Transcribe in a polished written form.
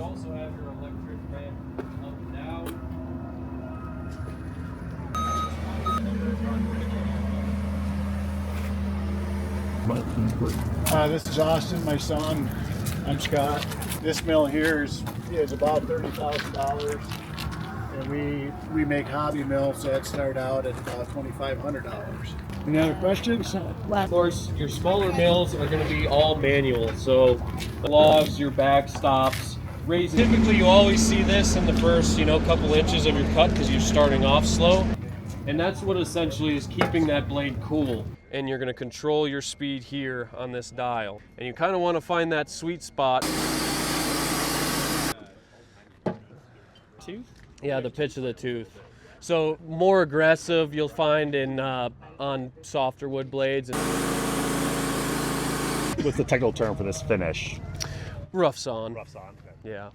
also have your electric fan up and down. This is Austin, my son. I'm Scott. This mill here is about $30,000, and we make hobby mills that start out at about $2,500. Any other questions? Of course, your smaller mills are going to be all manual, so logs, your backstops, raising. Typically, you always see this in the first, couple inches of your cut because you're starting off slow, and that's what essentially is keeping that blade cool. And you're going to control your speed here on this dial, and you kind of want to find that sweet spot. Tooth? Yeah, the pitch of the tooth. So more aggressive you'll find in on softer wood blades. What's the technical term for this finish? Rough sawn. Rough sawn. Okay. Yeah.